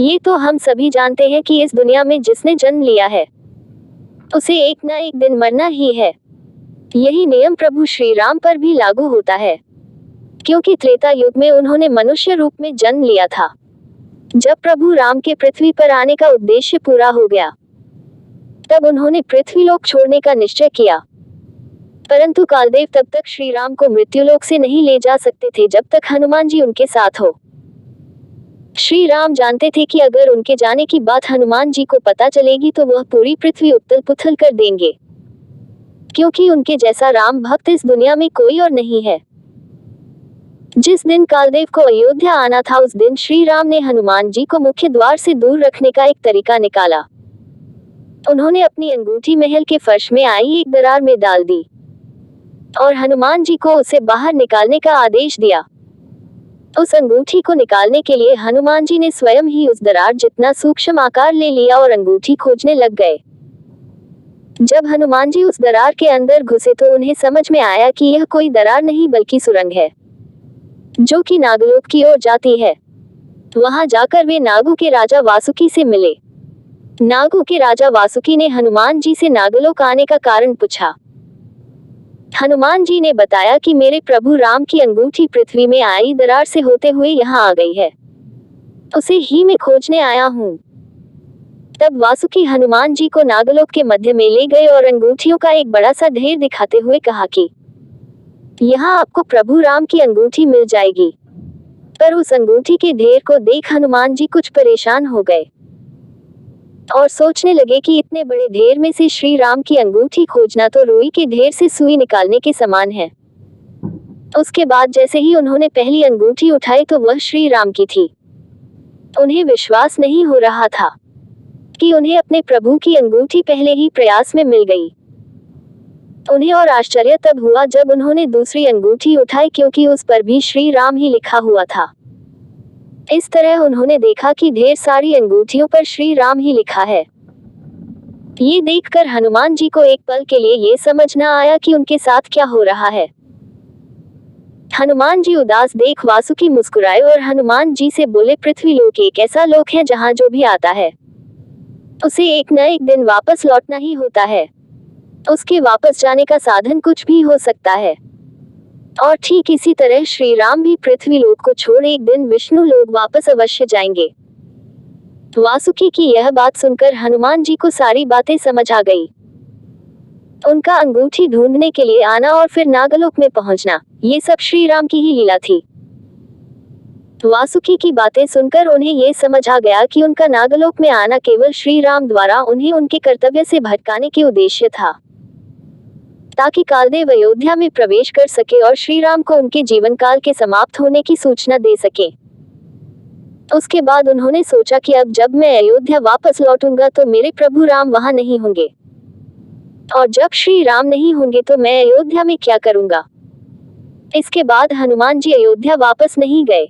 ये तो हम सभी जानते हैं कि इस दुनिया में जिसने जन्म लिया है उसे एक ना एक दिन मरना ही है। यही नियम प्रभु श्री राम पर भी लागू होता है, क्योंकि त्रेता युग में उन्होंने मनुष्य रूप में जन्म लिया था। जब प्रभु राम के पृथ्वी पर आने का उद्देश्य पूरा हो गया, तब उन्होंने पृथ्वीलोक छोड़ने का निश्चय किया। परंतु कालदेव तब तक श्री राम को मृत्युलोक से नहीं ले जा सकते थे जब तक हनुमान जी उनके साथ हो। श्री राम जानते थे कि अगर उनके जाने की बात हनुमान जी को पता चलेगी तो वह पूरी पृथ्वी उथल पुथल कर देंगे, क्योंकि उनके जैसा राम भक्त इस दुनिया में कोई और नहीं है। जिस दिन कालदेव को अयोध्या आना था, उस दिन श्री राम ने हनुमान जी को मुख्य द्वार से दूर रखने का एक तरीका निकाला। उन्होंने अपनी अंगूठी महल के फर्श में आई एक दरार में डाल दी और हनुमान जी को उसे बाहर निकालने का आदेश दिया। उस अंगूठी को निकालने के लिए हनुमान जी ने स्वयं ही उस दरार जितना सूक्ष्म आकार ले लिया और अंगूठी खोजने लग गए। जब हनुमान जी उस दरार के अंदर घुसे तो उन्हें समझ में आया कि यह कोई दरार नहीं बल्कि सुरंग है, जो कि नागलोक की ओर जाती है। वहां जाकर वे नागों के राजा वासुकी से मिले। नागों के राजा वासुकी ने हनुमान जी से नागलोक आने का कारण पूछा। हनुमान जी ने बताया कि मेरे प्रभु राम की अंगूठी पृथ्वी में आई दरार से होते हुए यहाँ आ गई है, उसे ही मैं खोजने आया हूँ। तब वासुकी हनुमान जी को नागलोक के मध्य में ले गए और अंगूठियों का एक बड़ा सा ढेर दिखाते हुए कहा कि यहाँ आपको प्रभु राम की अंगूठी मिल जाएगी। पर उस अंगूठी के ढेर को देख हनुमान जी कुछ परेशान हो गए और सोचने लगे कि इतने बड़े ढेर में से श्री राम की अंगूठी खोजना तो रुई के ढेर से सुई निकालने के समान है। उसके बाद जैसे ही उन्होंने पहली अंगूठी उठाई तो वह श्री राम की थी। उन्हें विश्वास नहीं हो रहा था कि उन्हें अपने प्रभु की अंगूठी पहले ही प्रयास में मिल गई। उन्हें और आश्चर्य तब हुआ जब उन्होंने दूसरी अंगूठी उठाई, क्योंकि उस पर भी श्री राम ही लिखा हुआ था। इस तरह उन्होंने देखा कि ढेर सारी अंगूठियों पर श्री राम ही लिखा है। ये देखकर हनुमान जी को एक पल के लिए ये समझ न आया कि उनके साथ क्या हो रहा है। हनुमान जी उदास देख वासुकी मुस्कुराए और हनुमान जी से बोले, पृथ्वीलोक एक ऐसा लोक है जहाँ जो भी आता है उसे एक न एक दिन वापस लौटना ही होता है। उसके वापस जाने का साधन कुछ भी हो सकता है। और ठीक इसी तरह श्री राम भी पृथ्वीलोक को छोड़ एक दिन विष्णु लोक वापस अवश्य जाएंगे। वासुकी की यह बात सुनकर हनुमान जी को सारी बातें समझ आ गई। उनका अंगूठी ढूंढने के लिए आना और फिर नागलोक में पहुंचना, ये सब श्री राम की ही लीला थी। वासुकी की बातें सुनकर उन्हें ये समझ आ गया कि उनका नागलोक में आना केवल श्री राम द्वारा उन्हें उनके कर्तव्य से भटकाने के उद्देश्य था, ताकि कालदेव अयोध्या में प्रवेश कर सके और श्री राम को उनके जीवन काल के समाप्त होने की सूचना दे सके। उसके बाद उन्होंने सोचा कि अब जब मैं अयोध्या वापस लौटूंगा तो मेरे प्रभु राम वहां नहीं होंगे, और जब श्री राम नहीं होंगे तो मैं अयोध्या में क्या करूंगा। इसके बाद हनुमान जी अयोध्या वापस नहीं गए।